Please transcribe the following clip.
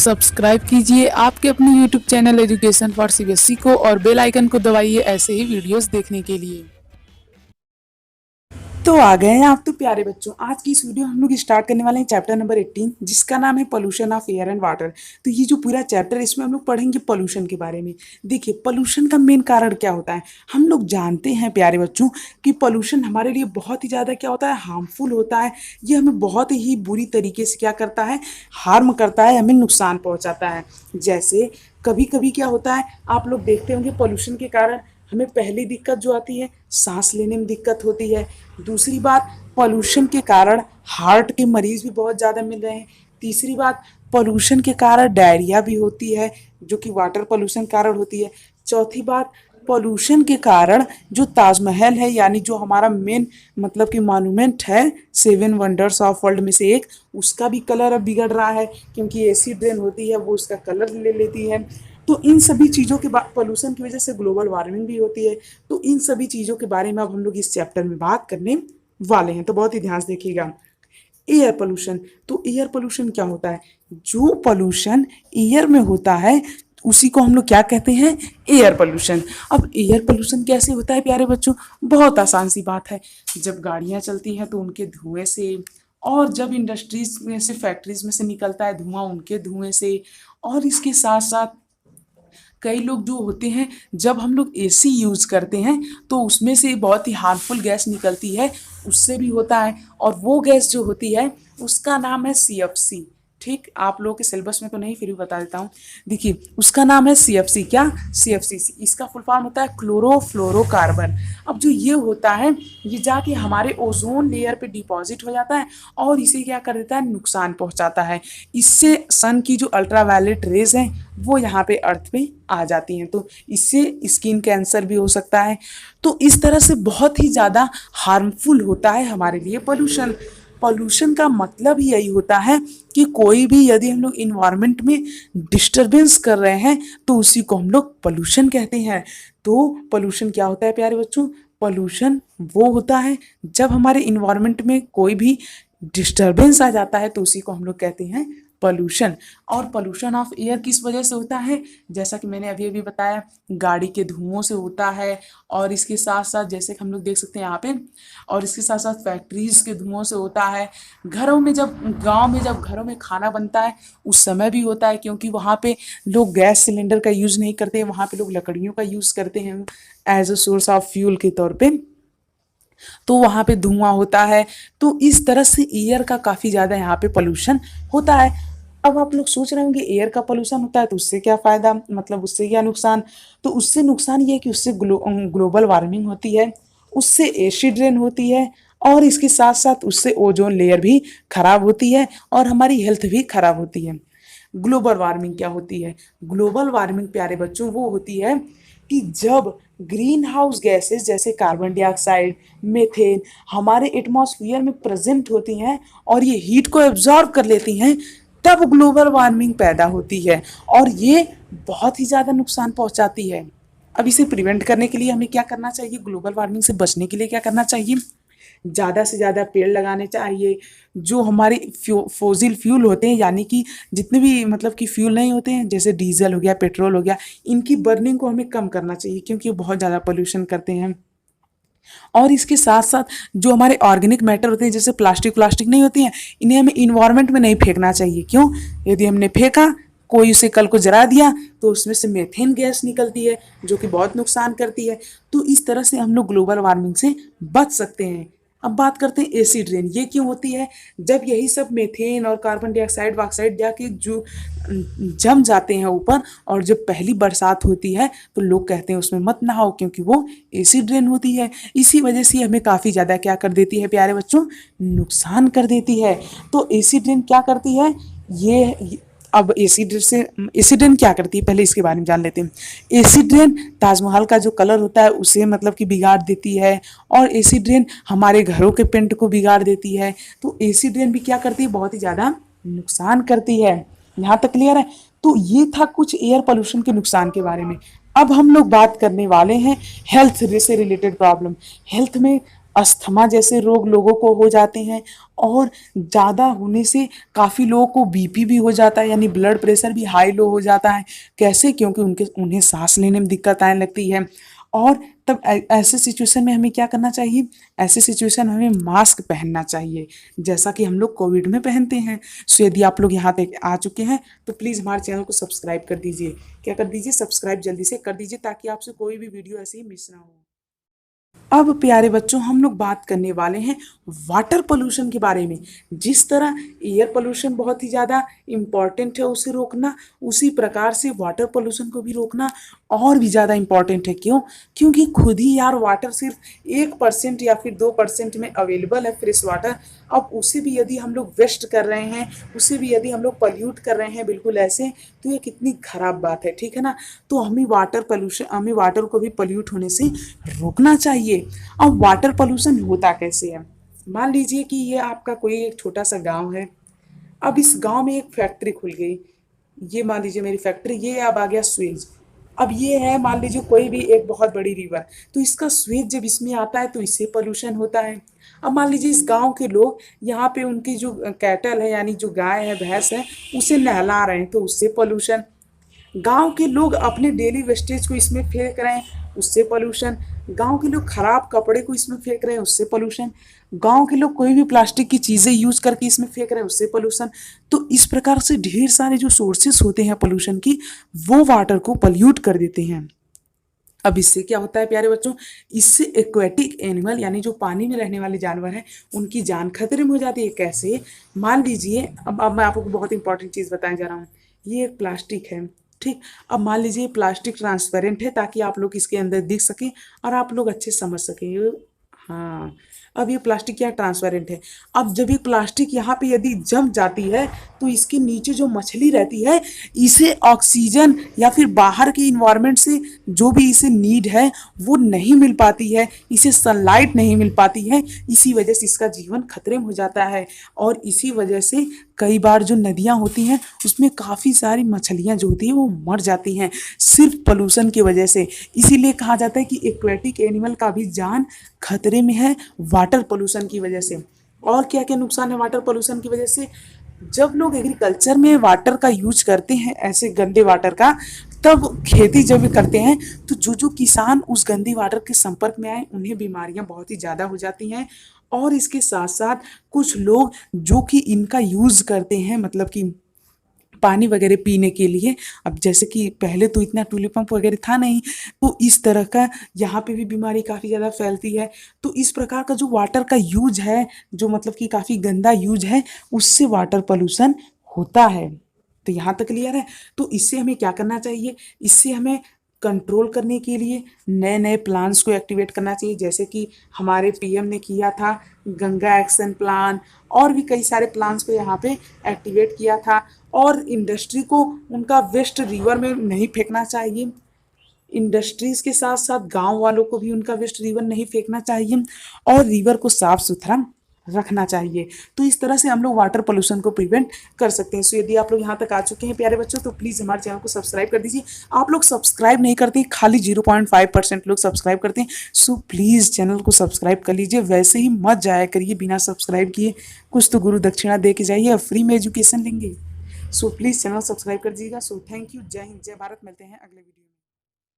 Subscribe कीजिए आपके अपने YouTube channel education for CBSE को और बेल आइकन को दबाइए ऐसे ही वीडियोस देखने के लिए। तो आ गए हैं आप तो प्यारे बच्चों। आज की इस वीडियो हम लोग स्टार्ट करने वाले हैं चैप्टर नंबर 18 जिसका नाम है pollution of air and water. तो ये जो पूरा चैप्टर है इसमें हम लोग पढ़ेंगे पोल्यूशन के बारे में। देखिए पोल्यूशन का मेन कारण क्या होता है। हम लोग जानते हैं प्यारे बच्चों कि पोल्यूशन हमारे लिए बहुत ही ज़्यादा क्या होता है, हार्मफुल होता है। ये हमें बहुत ही बुरी तरीके से क्या करता है, हार्म करता है, हमें नुकसान पहुँचाता है। जैसे कभी कभी क्या होता है, आप लोग देखते होंगे पोल्यूशन के कारण हमें पहली दिक्कत जो आती है सांस लेने में दिक्कत होती है। दूसरी बात, पोल्यूशन के कारण हार्ट के मरीज भी बहुत ज़्यादा मिल रहे हैं। तीसरी बात, पोल्यूशन के कारण डायरिया भी होती है जो कि वाटर पोल्यूशन के कारण होती है। चौथी बात, पोल्यूशन के कारण जो ताजमहल है यानी जो हमारा मेन मतलब कि मॉन्यूमेंट है 7 वंडर्स ऑफ वर्ल्ड में से एक, उसका भी कलर अब बिगड़ रहा है क्योंकि एसिड रेन होती है वो उसका कलर ले लेती है। तो इन सभी चीज़ों के पोल्यूशन की वजह से ग्लोबल वार्मिंग भी होती है। तो इन सभी चीज़ों के बारे में अब हम लोग इस चैप्टर में बात करने वाले हैं, तो बहुत ही ध्यान से देखिएगा। एयर पोल्यूशन, तो एयर पोल्यूशन क्या होता है, जो पोल्यूशन एयर में होता है उसी को हम लोग क्या कहते हैं, एयर पोल्यूशन। अब एयर पोल्यूशन कैसे होता है प्यारे बच्चों, बहुत आसान सी बात है। जब गाड़ियां चलती हैं तो उनके धुएं से, और जब इंडस्ट्रीज में से फैक्ट्रीज में से निकलता है धुआं उनके धुएं से, और इसके साथ साथ कई लोग जो होते हैं जब हम लोग एसी यूज़ करते हैं तो उसमें से बहुत ही हार्मफुल गैस निकलती है, उससे भी होता है। और वो गैस जो होती है उसका नाम है सीएफसी। ठीक, आप लोगों के सिलेबस में तो नहीं, फिर भी बता देता हूँ। देखिए उसका नाम है सीएफसी। क्या, सीएफसी, इसका फुल फॉर्म होता है क्लोरोफ्लोरोकार्बन। अब जो ये होता है ये जाके हमारे ओजोन लेयर पे डिपॉजिट हो जाता है और इसे क्या कर देता है, नुकसान पहुंचाता है। इससे सन की जो अल्ट्रावायलेट रेज हैं वो यहाँ पे अर्थ पे आ जाती हैं, तो इससे स्किन कैंसर भी हो सकता है। तो इस तरह से बहुत ही ज़्यादा हार्मफुल होता है हमारे लिए पोल्यूशन। पोल्यूशन का मतलब ही यही होता है कि कोई भी यदि हम लोग इन्वायरमेंट में डिस्टरबेंस कर रहे हैं तो उसी को हम लोग पोल्यूशन कहते हैं। तो पोल्यूशन क्या होता है प्यारे बच्चों, पोल्यूशन वो होता है जब हमारे इन्वायरमेंट में कोई भी डिस्टरबेंस आ जाता है तो उसी को हम लोग कहते हैं पोल्यूशन। और पोल्यूशन ऑफ एयर किस वजह से होता है, जैसा कि मैंने अभी अभी बताया, गाड़ी के धुओं से होता है। और इसके साथ साथ जैसे कि हम लोग देख सकते हैं यहाँ पे, और इसके साथ साथ फैक्ट्रीज के धुओं से होता है। घरों में जब गांव में जब घरों में खाना बनता है उस समय भी होता है, क्योंकि वहाँ पे लोग गैस सिलेंडर का यूज़ नहीं करते, वहाँ पे लोग लकड़ियों का यूज़ करते हैं as a source of fuel के तौर पे, तो वहाँ पे धुआं होता है। तो इस तरह से एयर का काफ़ी ज़्यादा यहाँ पे पोल्यूशन होता है। अब आप लोग सोच रहे होंगे एयर का पोल्यूशन होता है तो उससे क्या फ़ायदा, मतलब उससे क्या नुकसान। तो उससे नुकसान ये है कि उससे ग्लोबल वार्मिंग होती है, उससे एसिड रेन होती है, और इसके साथ साथ उससे ओजोन लेयर भी खराब होती है और हमारी हेल्थ भी खराब होती है। ग्लोबल वार्मिंग क्या होती है, ग्लोबल वार्मिंग प्यारे बच्चों वो होती है कि जब ग्रीन हाउस गैसेस जैसे कार्बन डाइऑक्साइड, मीथेन हमारे एटमॉस्फेयर में प्रेजेंट होती हैं और ये हीट को एब्जॉर्ब कर लेती हैं, तब ग्लोबल वार्मिंग पैदा होती है और ये बहुत ही ज़्यादा नुकसान पहुंचाती है। अब इसे प्रिवेंट करने के लिए हमें क्या करना चाहिए, ग्लोबल वार्मिंग से बचने के लिए क्या करना चाहिए, ज़्यादा से ज़्यादा पेड़ लगाने चाहिए। जो हमारे फोसिल फ्यूल होते हैं यानी कि जितने भी मतलब कि फ्यूल नहीं होते हैं, जैसे डीजल हो गया, पेट्रोल हो गया, इनकी बर्निंग को हमें कम करना चाहिए क्योंकि ये बहुत ज़्यादा पोल्यूशन करते हैं। और इसके साथ साथ जो हमारे ऑर्गेनिक मैटर होते हैं जैसे प्लास्टिक प्लास्टिक नहीं होती हैं, इन्हें हमें इन्वायरमेंट में नहीं फेंकना चाहिए। क्यों, यदि हमने फेंका, कोई उसे कल को जला दिया तो उसमें से मीथेन गैस निकलती है जो कि बहुत नुकसान करती है। तो इस तरह से हम लोग ग्लोबल वार्मिंग से बच सकते हैं। अब बात करते हैं एसिड रेन, ये क्यों होती है, जब यही सब मीथेन और कार्बन डाइऑक्साइड वाक्साइड जाके जो जम जाते हैं ऊपर, और जब पहली बरसात होती है तो लोग कहते हैं उसमें मत नहाओ क्योंकि वो एसिड रेन होती है। इसी वजह से हमें काफ़ी ज़्यादा क्या कर देती है प्यारे बच्चों, नुकसान कर देती है। तो एसिड रेन क्या करती है, ये अब एसिड रेन क्या करती है पहले इसके बारे में जान लेते हैं। एसिड रेन ताजमहल का जो कलर होता है उसे मतलब कि बिगाड़ देती है, और एसिड रेन हमारे घरों के पेंट को बिगाड़ देती है। तो एसिड रेन भी क्या करती है, बहुत ही ज़्यादा नुकसान करती है। यहाँ तक क्लियर है। तो ये था कुछ एयर पोल्यूशन के नुकसान के बारे में। अब हम लोग बात करने वाले हैं हेल्थ से रिलेटेड प्रॉब्लम। हेल्थ में अस्थमा जैसे रोग लोगों को हो जाते हैं और ज़्यादा होने से काफ़ी लोगों को बीपी भी हो जाता है, यानी ब्लड प्रेशर भी हाई लो हो जाता है। कैसे? क्योंकि उन्हें सांस लेने में दिक्कत आने लगती है। और तब ऐसे सिचुएशन में हमें क्या करना चाहिए? ऐसे सिचुएशन में हमें मास्क पहनना चाहिए, जैसा कि हम लोग कोविड में पहनते हैं। सो यदि आप लोग यहाँ तक आ चुके हैं तो प्लीज़ हमारे चैनल को सब्सक्राइब कर दीजिए। क्या कर दीजिए? सब्सक्राइब जल्दी से कर दीजिए, ताकि आपसे कोई भी वीडियो ऐसे ही मिस ना हो। अब प्यारे बच्चों, हम लोग बात करने वाले हैं वाटर पोल्यूशन के बारे में। जिस तरह एयर पोल्यूशन बहुत ही ज़्यादा इम्पॉर्टेंट है उसे रोकना, उसी प्रकार से वाटर पोल्यूशन को भी रोकना और भी ज़्यादा इम्पॉर्टेंट है। क्यों? क्योंकि खुद ही यार वाटर सिर्फ 1% या फिर 2% में अवेलेबल है, फ्रेश वाटर। अब उसे भी यदि हम लोग वेस्ट कर रहे हैं, उसे भी यदि हम लोग पल्यूट कर रहे हैं बिल्कुल ऐसे, तो ये कितनी खराब बात है, ठीक है ना। तो हमें वाटर को भी पल्यूट होने से रोकना चाहिए। अब वाटर पोल्यूशन होता कैसे है? मान लीजिए कि ये आपका कोई एक छोटा सा गांव है। अब इस गांव में एक फैक्ट्री खुल गई। ये मान लीजिए मेरी फैक्ट्री, ये अब आ गया स्वेज। अब ये है मान लीजिए कोई भी एक बहुत बड़ी रिवर, तो इसका स्वेज जब इसमें आता है तो इससे पोल्यूशन होता है। अब मान लीजिए इस गांव के लोग यहाँ पे उनकी जो कैटल है, यानी जो गाय है भैंस है, उसे नहला रहे हैं, तो उससे पोल्यूशन। गांव के लोग अपने डेली वेस्टेज को इसमें फेंक रहे हैं, उससे पोल्यूशन। गांव के लोग खराब कपड़े को इसमें फेंक रहे हैं, उससे पोल्यूशन। गांव के लोग कोई भी प्लास्टिक की चीज़ें यूज करके इसमें फेंक रहे हैं, उससे पोल्यूशन। तो इस प्रकार से ढेर सारे जो सोर्सेस होते हैं पोल्यूशन की, वो वाटर को पोल्यूट कर देते हैं। अब इससे क्या होता है प्यारे बच्चों? इससे एक्वेटिक एनिमल, यानी जो पानी में रहने वाले जानवर हैं, उनकी जान खतरे में हो जाती है। कैसे? मान लीजिए, अब मैं आपको बहुत इंपॉर्टेंट चीज़ बताने जा रहा हूँ। ये एक प्लास्टिक है, ठीक। अब मान लीजिए प्लास्टिक ट्रांसपेरेंट है, ताकि आप लोग इसके अंदर दिख सकें और आप लोग अच्छे समझ सकें। हाँ, अब ये प्लास्टिक क्या ट्रांसपेरेंट है। अब जब ये प्लास्टिक यहाँ पे यदि जम जाती है, तो इसके नीचे जो मछली रहती है, इसे ऑक्सीजन या फिर बाहर के इन्वायरमेंट से जो भी इसे नीड है वो नहीं मिल पाती है, इसे सनलाइट नहीं मिल पाती है। इसी वजह से इसका जीवन खतरे में हो जाता है। और इसी वजह से कई बार जो नदियाँ होती हैं उसमें काफ़ी सारी मछलियाँ जो होती हैं वो मर जाती हैं, सिर्फ पोल्यूशन की वजह से। इसीलिए कहा जाता है कि एक्वेटिक एनिमल का भी जान खतरे में है वाटर पोल्यूशन की वजह से। और क्या क्या नुकसान है वाटर पोल्यूशन की वजह से? जब लोग एग्रीकल्चर में वाटर का यूज करते हैं, ऐसे गंदे वाटर का, तब खेती जब करते हैं, तो जो जो किसान उस गंदी वाटर के संपर्क में आए, उन्हें बीमारियां बहुत ही ज़्यादा हो जाती हैं। और इसके साथ साथ कुछ लोग जो कि इनका यूज़ करते हैं, मतलब कि पानी वगैरह पीने के लिए, अब जैसे कि पहले तो इतना टूले पंप वगैरह था नहीं, तो इस तरह का यहाँ पे भी बीमारी काफ़ी ज़्यादा फैलती है। तो इस प्रकार का जो वाटर का यूज है, जो मतलब कि काफ़ी गंदा यूज है, उससे वाटर पोल्यूशन होता है। तो यहाँ तक क्लियर है। तो इससे हमें क्या करना चाहिए? इससे हमें कंट्रोल करने के लिए नए नए प्लान्स को एक्टिवेट करना चाहिए, जैसे कि हमारे पीएम ने किया था गंगा एक्शन प्लान, और भी कई सारे प्लान्स को यहाँ पे एक्टिवेट किया था। और इंडस्ट्री को उनका वेस्ट रिवर में नहीं फेंकना चाहिए। इंडस्ट्रीज के साथ साथ गांव वालों को भी उनका वेस्ट रिवर नहीं फेंकना चाहिए, और रिवर को साफ सुथरा रखना चाहिए। तो इस तरह से हम लोग वाटर पोल्यूशन को प्रिवेंट कर सकते हैं। सो यदि आप लोग यहाँ तक आ चुके हैं प्यारे बच्चों, तो प्लीज़ हमारे चैनल को सब्सक्राइब कर दीजिए। आप लोग सब्सक्राइब नहीं करते, खाली 0.5% लोग सब्सक्राइब करते हैं। सो प्लीज़ चैनल को सब्सक्राइब कर लीजिए। वैसे ही मत जाया करिए बिना सब्सक्राइब किए, कुछ तो गुरु दक्षिणा दे के जाइए और फ्री में एजुकेशन लेंगे। सो प्लीज़ चैनल सब्सक्राइब कर दीजिएगा। सो थैंक यू, जय हिंद, जय भारत। मिलते हैं अगले वीडियो में।